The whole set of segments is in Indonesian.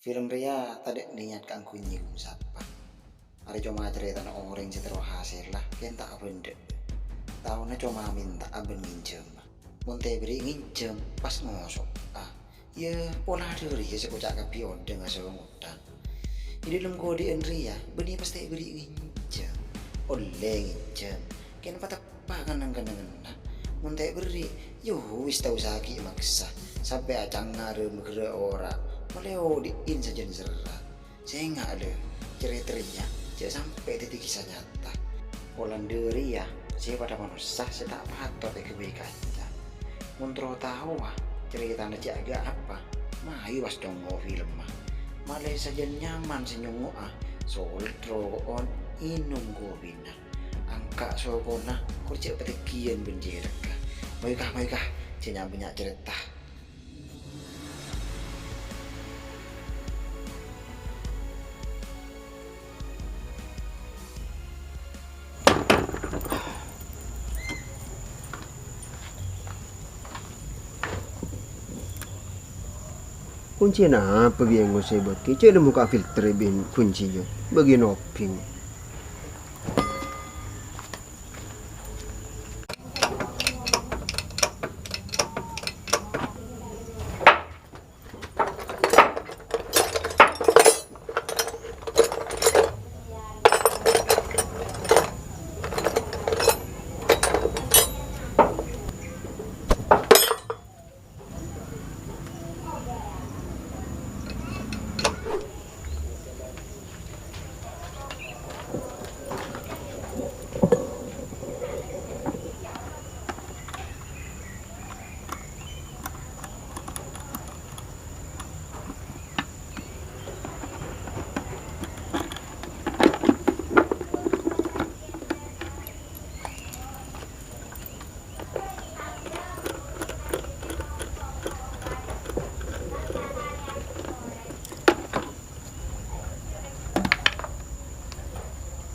Film Ria tadi niat kang kunyi kum sapa. Ada cuma cerita na orang cetero hasil lah, kenta abende. Tahu na cuma minta aben nginjem. Munte beri nginjem pas ngosok. Ya pola dari ya sekocak kapion dengan semutan. Di dalam kode Ria, beni pasti beri nginjem. Oleh nginjem. Kenapa tepak kanang-kanang na. Munte beri, yo wis tau sakit maksa. Sampai acang ngaruh megera ora. Maleo diin saja diserah. Saya nggak ada ceritanya. Saya sampai titik kisah nyata. Polanderi ya, saya pada manusia saya tak patut kebaikannya. Muntro tahu cerita jaga apa? Mayu was dongo film mah. Malah saja nyaman senyum soltro on inum gobina. Angka sokona kurcek petikian benjerka. Maykah, saya banyak cerita. Kunci apa biang gue sebut? Kecil ada muka filter bin kuncinya. Bagian oping.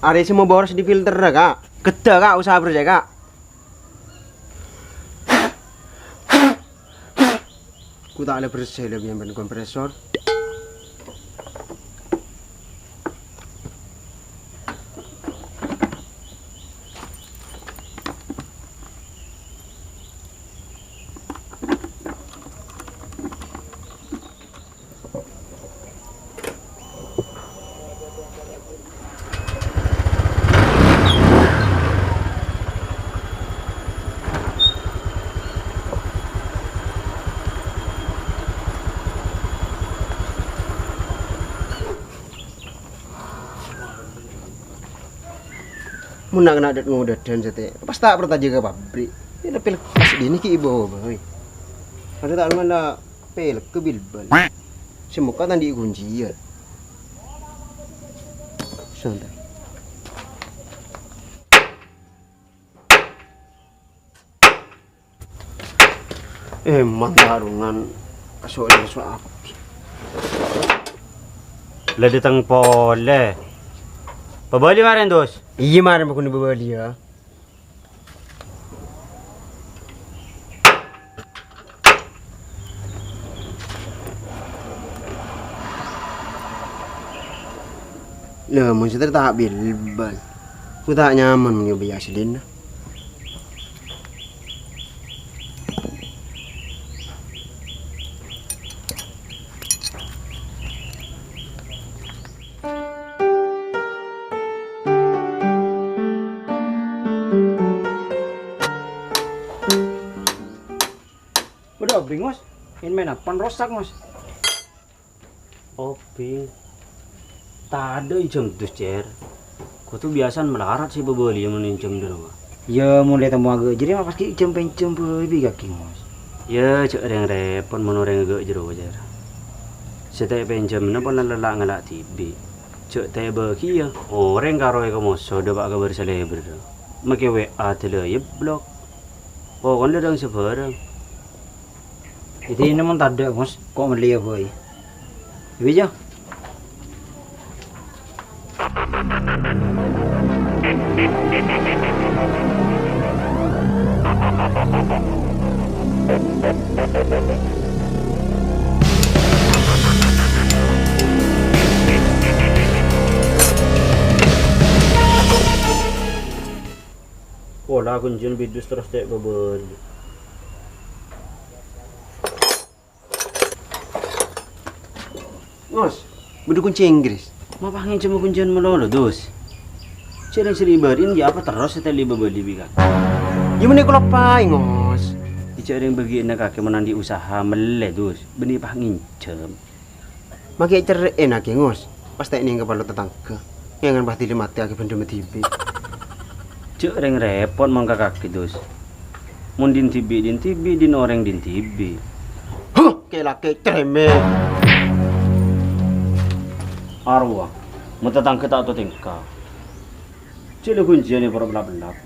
Ada semua boros di filter kak. Gede kak usaha berjaya kak. Ku tak ada bersih lebih yang kompresor. Mun nak kena adat ngudat dan sete. Pas tak pernah jaga pabrik. Ini pelek pas ini ki ibu boy. Ada tak mana pelek ke bilbal. Semuka tadi kunci ya. Santai. Mantarungan soal api. Lah datang pole. Pabali maren dos. Iya maren aku nibali ya. Lah mun saya tak bilbal. Ku tak nyaman menyoba aslin. Udah obring mas, ini main apa rosak mas? Oping. Tak ada jam dus cer. Kau tuh biasaan melarat sih bebeli yang meninjam dulu. Ya mulai temu agak jadi mah pasti jam lebih kaki mas. Ya cek orang repot menoreng agak jero cer. Setiap pinjam na pun lelak ngelak tibi. Cek teh bagi ya. Orang karo eko moso dah pak kabar seleber. Make WA tele ya blok. Pokoknya dang sebarang. Itu ini memang tak ada mas, kok melihat boy. Bisa? lah kuncian bidus terus tek beber. Ngos, bedu kunci Inggris. Mau pangin cuma kuncian melolo dos. Ciri seribarin ya apa terus seteli bebeli bika. Ya mana kau lepai ngos. Dicari yang bagian kakek menandi usaha mele dos. Beni pangin cem. Makai cerai enak ya ngos. Pas tak ini kepala tetangga. Yang kan pasti mati akibat benda tibi. Cek reng repot mau kakek dos. Mun din tibi din orang din tibi. Huh, kayak laki treme. Arwah, mau tetangga tak atau tingkah. Cile kuncian ini para belap-belap.